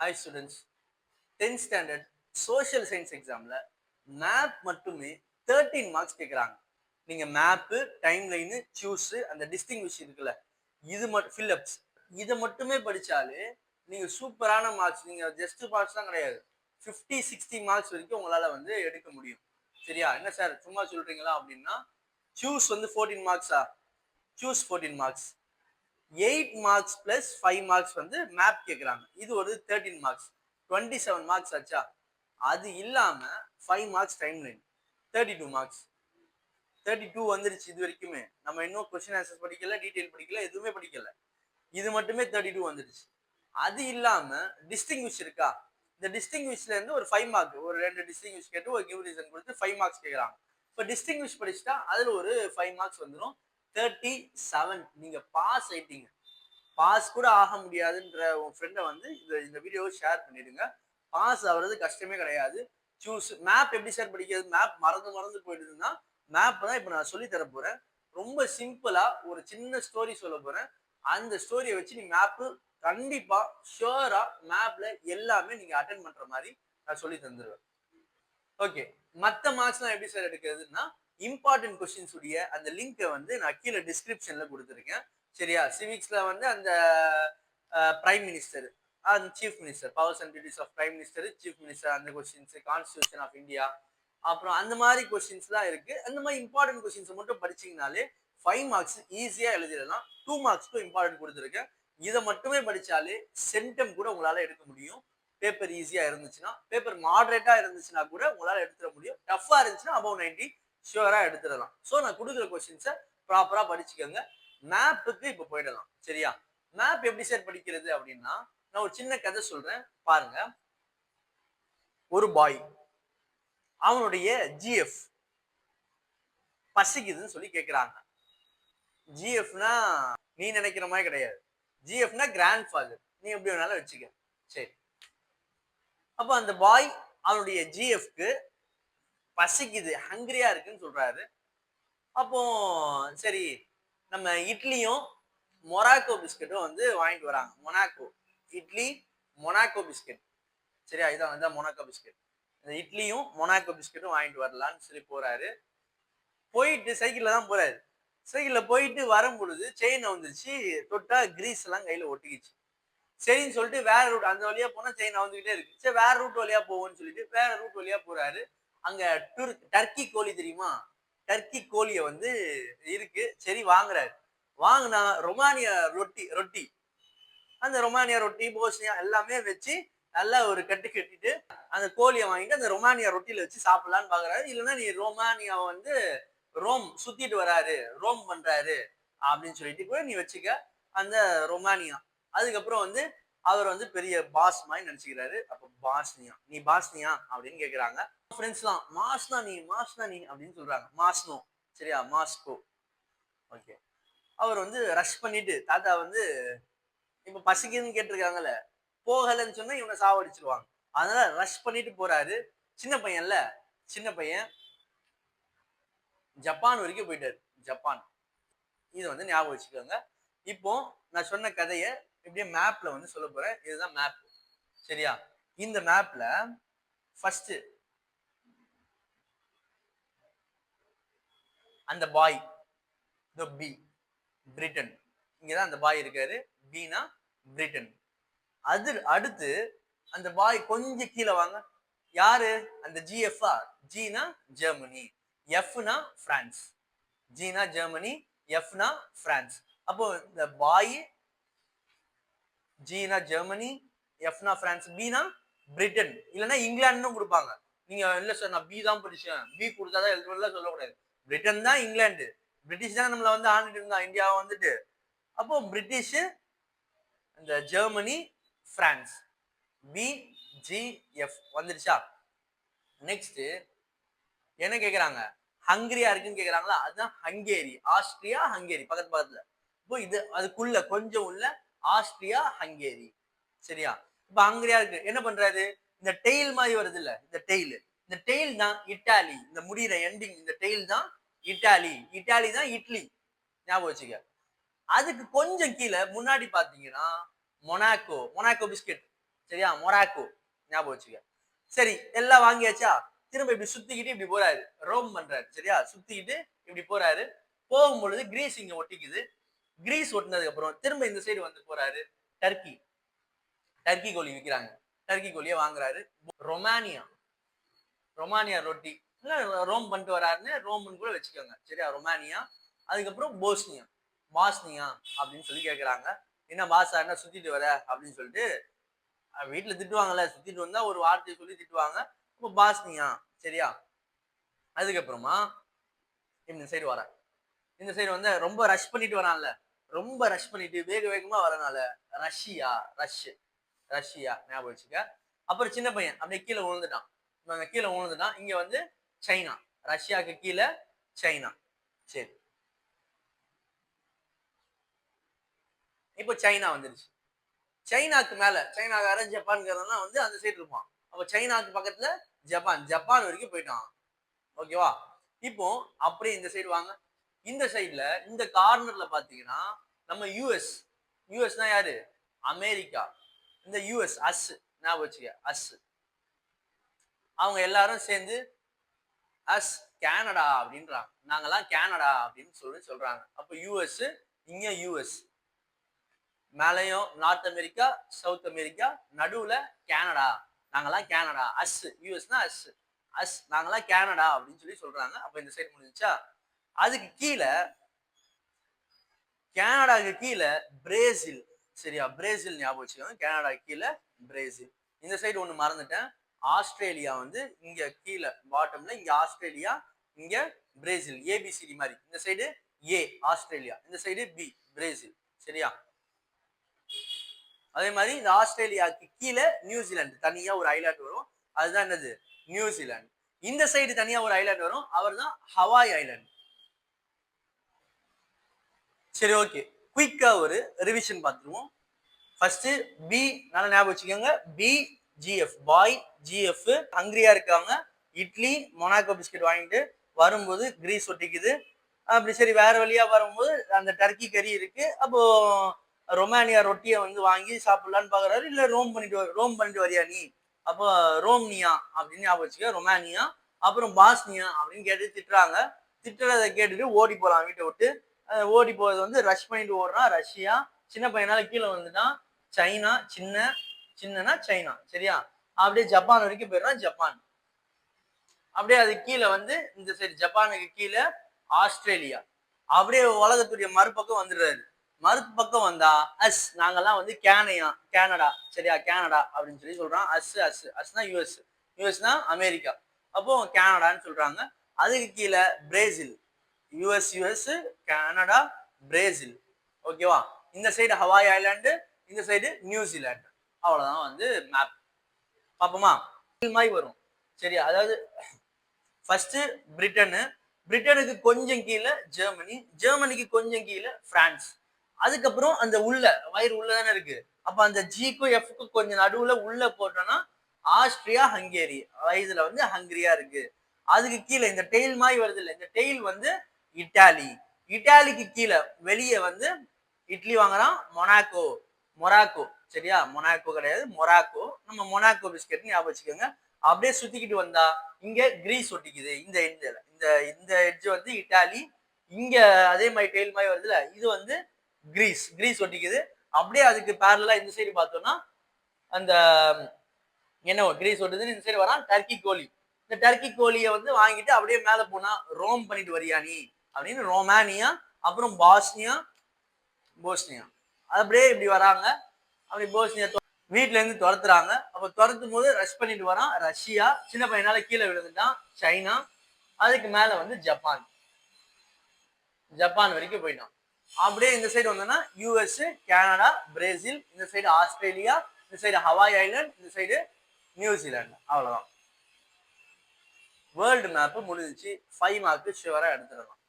Hi students, 10th standard social science எக்ஸாமில் map மட்டுமே 13 marks கேட்குறாங்க. நீங்கள் மேப்பு, டைம் லைனு, சூஸு, அந்த டிஸ்டிங்விஷ் இருக்குல்ல, இது மட்டும் ஃபில்லப்ஸ் இதை மட்டுமே படித்தாலே நீங்கள் சூப்பரான மார்க்ஸ், நீங்கள் ஜஸ்ட் மார்க்ஸ் தான் கிடையாது, 50-60 மார்க்ஸ் வரைக்கும் உங்களால் வந்து எடுக்க முடியும். சரியா? என்ன சார் சும்மா சொல்கிறீங்களா அப்படின்னா, சூஸ் வந்து 14 மார்க்ஸா? Choose 14 marks, 8 marks plus 5 marks வந்து மேப் கேட்குறாங்க. இது ஒரு 13 மார்க்ஸ், 27 மார்க்ஸ் ஆச்சா? அது இல்லாம 5 மார்க்ஸ் டைம் லைன், 32 மார்க்ஸ். 32 வந்துருச்சு. இது வரைக்குமே நம்ம இன்னும் கொஸ்டின் ஆன்சர்ஸ் படிக்கல, டீடைல் படிக்கல, எதுவுமே படிக்கல. இது மட்டுமே 32 வந்துருச்சு. அது இல்லாம டிஸ்டிங்விஷ் இருக்கா? இந்த டிஸ்டிங்விஷ்ல இருந்து ஒரு 5 மார்க், ஒரு 2 டிஸ்டிங்விஷ் கேட்டு ஒரு கிவ் ரீசன் கொடுத்து 5 மார்க்ஸ் கேட்குறாங்க. இப்போ டிஸ்டிங்விஷ் படிச்சுட்டா அதுல ஒரு 5 மார்க்ஸ் வந்துடும், 37. நீங்க பாஸ் ஆயிட்டீங்க. பாஸ் கூட ஆக முடியாதுன்ற உன் ஃப்ரெண்டை வந்து இந்த வீடியோவை ஷேர் பண்ணிடுங்க. பாஸ் ஆகுறது கஷ்டமே கிடையாது. சூஸ் மேப் எப்படி சார் படிக்கிறது? மேப் மறந்து போயிடுதுன்னா மேப் தான் இப்போ நான் சொல்லி தர போறேன். ரொம்ப சிம்பிளா ஒரு சின்ன ஸ்டோரி சொல்ல போறேன். அந்த ஸ்டோரியை வச்சு நீ மேப்பு கண்டிப்பா ஷுவரா மேப்ல எல்லாமே நீங்க அட்டென்ட் பண்ற மாதிரி நான் சொல்லி தந்துருவேன். ஓகே, மற்ற மார்க்ஸ்லாம் எப்படி சார் எடுக்கிறதுன்னா, இம்பார்ட்டன்ட் கொஸ்டின்ஸ் உடைய அந்த லிங்கை வந்து நான் கீழே டிஸ்கிரிப்ஷன்ல கொடுத்துருக்கேன். சரியா? சிவிக்ஸ்ல வந்து அந்த prime minister and chief minister, powers and duties of prime minister, chief minister, அந்த கொஸ்டின்ஸ், கான்ஸ்டியூஷன் ஆஃப் இந்தியா, அப்புறம் அந்த மாதிரி கொஸ்டின்ஸ்லாம் இருக்கு. அந்த மாதிரி இம்பார்ட்டன்ட் கொஸ்டின்ஸ் மட்டும் படிச்சீங்கனாலே 5 மார்க்ஸ் ஈஸியா எழுதிடலாம். 2 மார்க்ஸ்க்கும் இம்பார்ட்டன்ட் கொடுத்துருக்கேன். இதை மட்டுமே படிச்சாலே சென்டம் கூட உங்களால எடுக்க முடியும். பேப்பர் ஈஸியா இருந்துச்சுன்னா, பேப்பர் மாடரேட்டா இருந்துச்சுன்னா கூட உங்களால எடுத்துட முடியும். டஃபா இருந்துச்சுன்னா above 90 ஷுவரா எடுத்துடலாம். ஸோ நான் கொடுக்குற கொஸ்டின்ஸை ப்ராப்பரா படிச்சுக்கோங்க. மேப்புக்கு இப்போ போயிடலாம். சரியா? மேப் எப்படி சார் படிக்கிறது அப்படின்னா, நான் ஒரு சின்ன கதை சொல்றேன் பாருங்க. ஒரு பாய், அவனுடைய ஜிஎஃப் பசிக்குதுன்னு சொல்லி கேட்கிறாங்க. ஜிஎஃப்னா நீ நினைக்கிற மாதிரி கிடையாது. ஜிஎஃப்னா கிராண்ட் ஃபாதர், நீ எப்படி வேணாலும் வச்சுக்க. சரி, அப்ப அந்த பாய் அவனுடைய ஜிஎஃப்க்கு பசிக்குது, ஹங்கிரியா இருக்குன்னு சொல்றாரு. அப்போ சரி, நம்ம இட்லியும் மொராக்கோ பிஸ்கட்டும் வந்து வாங்கிட்டு வராங்க. Monaco idli, Monaco biscuit. சரியா? இதான் மொனாக்கோ பிஸ்கட். இந்த இட்லியும் மொனாக்கோ பிஸ்கட்டும் வாங்கிட்டு வரலான்னு சொல்லி போறாரு. போயிட்டு சைக்கிள்ல தான் போறாரு. சைக்கிள்ல போயிட்டு வரும் பொழுது செயின் வந்துருச்சு, தொட்டா கிரீஸ் எல்லாம் கையில ஒட்டிக்கிச்சு. சரின்னு சொல்லிட்டு வேற ரூட், அந்த வழியா போனா செயின் வந்துகிட்டே இருக்கு. சரி, வேற ரூட் வழியா போவோம்னு சொல்லிட்டு வேற ரூட் வழியா போறாரு. அங்க டர்க்கி கோழி தெரியுமா? டர்க்கி கோழிய வந்து இருக்கு. சரி வாங்குறாரு. வாங்கினா ரொமானியா ரொட்டி, அந்த ரொமானியா ரொட்டி, போஸ்னியா எல்லாமே வச்சு நல்லா ஒரு கட்டு கட்டிட்டு அந்த கோழியை வாங்கிட்டு அந்த ரொமானியா ரொட்டியில வச்சு சாப்பிடலான்னு பாக்குறாரு. இல்லைன்னா நீ ரொமானியாவை வந்து ரோம் சுத்திட்டு வராரு, ரோம் பண்றாரு அப்படின்னு சொல்லிட்டு கூட நீ வச்சுக்க அந்த ரொமானியா. அதுக்கப்புறம் வந்து அவர் வந்து பெரிய பாஸ் மாதிரி நினைச்சுக்கிறாரு. அப்ப பாஸ்னியா, நீ பாஸ்னியா அப்படின்னு கேக்குறாங்க. ஃப்ரெண்ட்ஸ்லாம் மாஸ்னா நீ அப்படின்னு சொல்றாங்க. மாஸ்னோ. சரியா? மாஸ்கோ. ஓகே. அவர் வந்து ரஷ் பண்ணிட்டு, தாத்தா வந்து இப்ப பசிக்குதுன்னு கேட்டிருக்காங்கல்ல, போகலன்னு சொன்னா இவனை சாவடிச்சிருவாங்க. அதனால ரஷ் பண்ணிட்டு போறாரு. சின்ன பையன்ல, சின்ன பையன் ஜப்பான் வரைக்கும் போயிட்டாரு. ஜப்பான். இது வந்து ஞாபகம் வச்சுக்கோங்க. இப்போ நான் சொன்ன கதையை இப்படியே மேப்ல வந்து சொல்ல போறேன். இதுதான் மேப். சரியா? இந்த மேப்ல ஃபர்ஸ்ட் அந்த பாய், பி, பிரிட்டன். இங்கதான் அந்த பாய் இருக்காரு. பினா பிரிட்டன். அது அடுத்து அந்த பாய் கொஞ்சம் கீழே வாங்க. யாரு? அந்த ஜிஎஃப்ஆ. ஜினா ஜெர்மனி, எஃப்னா பிரான்ஸ். ஜினா ஜெர்மனி, எஃப்னா பிரான்ஸ். அப்போ இந்த பாய், ஜினா ஜெர்மனி, எஃப்னா பிரான்ஸ், பினா பிரிட்டன், இல்லைன்னா இங்கிலாந்துன்னு கொடுப்பாங்க. நீங்க இல்ல சார் நான் பி தான் படிச்சேன், பி கொடுத்தாதான் எழுதுறதுலாம் சொல்லக்கூடாது. பிரிட்டன் தான் இங்கிலாந்து, பிரிட்டிஷ் தான் நம்மள வந்து ஆண்டுட்டு இருந்தா இந்தியாவை வந்துட்டு. அப்போ பிரிட்டிஷ், இந்த Germany, France, B, G, F வந்துருச்சா? நெக்ஸ்ட் என்ன கேக்குறாங்க? ஹங்கரியா இருக்குன்னு கேக்குறாங்களா? அதுதான் ஹங்கேரி. ஆஸ்திரியா, ஹங்கேரி பக்கத்து பக்கத்துல. இப்போ இது அதுக்குள்ள கொஞ்சம் உள்ள ஆஸ்திரியா, ஹங்கேரி. சரியா? இப்ப ஹங்கரியா இருக்கு. என்ன பண்றாரு? இந்த டெய்ல் மாதிரி வருது இல்ல, இந்த டெய்ல் தான் இட்டாலி. இந்த முடிகிற எண்டிங், இந்த டெய்ல் தான் இட்டாலி. இட்டாலி தான் இட்லி. ஞாபகம் வச்சுக்க. அதுக்கு கொஞ்சம் கீழே முன்னாடி பாத்தீங்கன்னா மொனாக்கோ பிஸ்கெட். சரியா, மொராக்கோ ஞாபகம் வச்சுக்க. சரி, எல்லாம் வாங்கியாச்சா? திரும்ப இப்படி சுத்திக்கிட்டு இப்படி போறாரு, ரோம் பண்றாரு. சரியா, சுத்திக்கிட்டு இப்படி போறாரு. போகும்பொழுது கிரீஸ் இங்க ஒட்டிக்குது. கிரீஸ் ஒட்டினதுக்கு அப்புறம் திரும்ப இந்த சைடு வந்து போறாரு. டர்க்கி, டர்க்கி கோழி விற்கிறாங்க. டர்க்கி கோழியை வாங்குறாரு. ரொமானியா, ரொமானியா ரொட்டி இல்ல ரோம் பண்ணிட்டு வராருன்னு ரோம்னு கூட வச்சுக்கோங்க. சரியா, ரொமானியா. அதுக்கப்புறம் போஸ்னியா, பாஸ்னியா அப்படின்னு சொல்லி கேட்கறாங்க. என்ன பாசா என்ன சுத்திட்டு வர அப்படின்னு சொல்லிட்டு வீட்டுல திட்டுவாங்கல்ல, சுத்திட்டு வந்தா ஒரு வார்த்தையை சொல்லி திட்டுவாங்க. இப்போ பாஸ்னியா. சரியா, அதுக்கப்புறமா இந்த சைடு வர, இந்த சைடு வந்து ரொம்ப ரஷ் பண்ணிட்டு வரான்ல, ரொம்ப ரஷ் பண்ணிட்டு வேக வேகமா வரனால ரஷ்யா, ரஷ்யா ஞாபகம் வச்சுக்க. அப்புறம் சின்ன பையன் அப்படியே கீழே விழுந்துட்டான். இவங்க கீழே விழுந்துட்டான். இங்க வந்து சைனா, ரஷ்யாவுக்கு கீழே சைனா. சரி, இப்போ சைனா வந்துருச்சு. சைனாக்கு மேல, சைனா வேற ஜப்பான்காரன்லாம் வந்து அந்த சைடு இருப்பான். அப்ப சைனாக்கு பக்கத்துல ஜப்பான், ஜப்பான் வரைக்கும் போயிட்டான். ஓகேவா? இப்போ அப்படியே இந்த சைடு வாங்க. இந்த சைடுல இந்த கார்னர்ல பாத்தீங்கன்னா நம்ம யூஎஸ், யூஎஸ்னா யாரு? அமெரிக்கா. இந்த யூஎஸ் அஸ் ஞாபகம் வச்சுக்க, அஸ். அவங்க எல்லாரும் சேர்ந்து அஸ் கனடா அப்படின்றாங்க. நாங்கெல்லாம் கனடா அப்படின்னு சொல்லி சொல்றாங்க. அப்ப யூஎஸ், இங்க யூஎஸ், மேலையும் நார்த் அமெரிக்கா, சவுத் அமெரிக்கா, நடுவுல கனடா. நாங்கெல்லாம் கனடா, அஸ். யூஎஸ்னா அஸ், அஸ் நாங்கெல்லாம் கனடா அப்படின்னு சொல்லி சொல்றாங்க. அப்ப இந்த சைடு முடிஞ்சுச்சா? அதுக்கு கீழே, கனடாக்கு கீழே பிரேசில். சரியா, பிரேசில் ஞாபகம் வச்சுக்கோங்க. கனடாக்கு கீழே பிரேசில். இந்த சைடு ஒண்ணு மறந்துட்டேன், ஆஸ்திரேலியா வந்து இங்க கீழே பாட்டம்ல, இங்க ஆஸ்திரேலியா, இங்க பிரேசில். ஏபிசிடி மாதிரி. இந்த சைடு ஏ ஆஸ்திரேலியா, இந்த சைடு பி பிரேசில். சரியா, அதே மாதிரி இந்த ஆஸ்திரேலியாவுக்கு கீழே நியூசிலாந்து தனியா ஒரு ஐலாண்ட் வரும். அதுதான் என்னது? நியூசிலாந்து. இந்த சைடு தனியா ஒரு ஐலாண்ட் வரும், அவர் தான் ஹவாய் ஐலாண்ட். சரி, ஓகே, குயிக்கா ஒரு ரிவிஷன் பார்த்துருவோம். ஃபர்ஸ்ட் பி நல்லா ஞாபகம் வச்சுக்கோங்க. பி ஜிஎஃப், பாய் ஜிஎஃப் ஹங்கரியா இருக்காங்க. இட்லி மொனாக்கோ பிஸ்கட் வாங்கிட்டு வரும்போது கிரீஸ் ஒட்டிக்குது. அப்படி சரி, வேற வழியா வரும்போது அந்த டர்க்கி கறி இருக்கு. அப்போ ரொமானியா ரொட்டியை வந்து வாங்கி சாப்பிடலான்னு பாக்குறாரு. இல்ல ரோம் பண்ணிட்டு வரியா நீ? அப்போ ரோம்னியா அப்படின்னு ஞாபகம் வச்சுக்க, ரொமானியா. அப்புறம் பாஸ்னியா அப்படின்னு கேட்டு திட்டுறாங்க. திட்டுறதை கேட்டுட்டு ஓடி போறான் வீட்டை விட்டு. ஓடி போறது வந்து ரஷ் பண்ணிட்டு ஓடுறான். ரஷ்யா. சின்ன பையனால கீழே வந்துட்டான். சைனா, சின்னனா சைனா. சரியா, அப்படியே ஜப்பான் வரைக்கும் போயிடுறான். ஜப்பான். அப்படியே அது கீழே வந்து இந்த சைடு ஜப்பானுக்கு கீழே ஆஸ்திரேலியா. அப்படியே உலகத்துடைய மறுபக்கம் வந்துடுறாரு. மறுபக்கம் வந்தா அஸ், நாங்கெல்லாம் வந்து கனடா. சரியா, கனடா அப்படின்னு சொல்லி சொல்றான். அஸ் அஸ் அஸ்னா யூஎஸ், யூஎஸ்னா அமெரிக்கா. அப்போ கனடான்னு சொல்றாங்க. அதுக்கு கீழே பிரேசில். US, Canada, Brazil. ஓகேவா? இந்த சைடு ஹவாய் ஐலாண்டு, இந்த சைடு நியூசிலாந்து. அவ்வளவுதான் வந்து மேப். பாப்போமா? மாதிரி வரும். சரியா, அதாவது ஃபர்ஸ்ட் பிரிட்டனு, பிரிட்டனுக்கு கொஞ்சம் கீழே ஜெர்மனி, ஜெர்மனிக்கு கொஞ்சம் கீழே பிரான்ஸ். அதுக்கப்புறம் அந்த உள்ள வயிறு உள்ளதானே இருக்கு. அப்ப அந்த ஜிக்கும் எஃப்க்கும் கொஞ்சம் நடுவுல உள்ள போட்டோம்னா ஆஸ்திரியா, ஹங்கேரி. வயதுல வந்து ஹங்கரியா இருக்கு. அதுக்கு கீழே இந்த டெயில் மாதிரி வருது இல்ல, இந்த டெயில் வந்து இட்டாலி. இட்டாலிக்கு கீழே வெளியே வந்து இட்லி வாங்குறான். மொராக்கோ. சரியா, மொனாக்கோ கிடையாது, மொராக்கோ. நம்ம மொனாக்கோ பிஸ்கெட் ஞாபகம் வச்சுக்கோங்க. அப்படியே சுத்திக்கிட்டு வந்தா இங்க கிரீஸ் ஒட்டிக்குது. இந்த எட்ஜ்ல, இந்த எட்ஜ் வந்து இட்டாலி. இங்க அதே மாதிரி டெயில் மாதிரி வருதுல, இது வந்து கிரீஸ் ஒட்டிக்குது. அப்படியே அதுக்கு பேரலா இந்த சைடு பார்த்தோம்னா அந்த என்ன கிரீஸ் ஒட்டுதுன்னு இந்த சைடு வரான் டர்க்கி கோழி. இந்த டர்க்கி கோழியை வந்து வாங்கிட்டு அப்படியே மேல போனா ரோம் பண்ணிட்டு வரியா நீ அப்படின்னு ரொமானியா, அப்புறம் போஸ்னியா அப்படியே இப்படி வராங்க. அப்படி போஸ்னியா வீட்டுல இருந்து துரத்துறாங்க. அப்ப துரத்தும் போது ரஷ் பண்ணிட்டு வரான் ரஷ்யா. சின்ன பையனால கீழே விழுந்துட்டான். சைனா. அதுக்கு மேல வந்து ஜப்பான் வரைக்கும் போயிட்டான். அப்படியே இந்த சைடு வந்தோம்னா யூஎஸ், கனடா, பிரேசில். இந்த சைடு ஆஸ்திரேலியா, இந்த சைடு ஹவாய் ஐலாண்ட், இந்த சைடு நியூசிலாந்து. அவ்வளவுதான், வேர்ல்டு மேப் முடிஞ்சிச்சு. 5 மார்க்கு ஷுவரா எடுத்துடலாம்.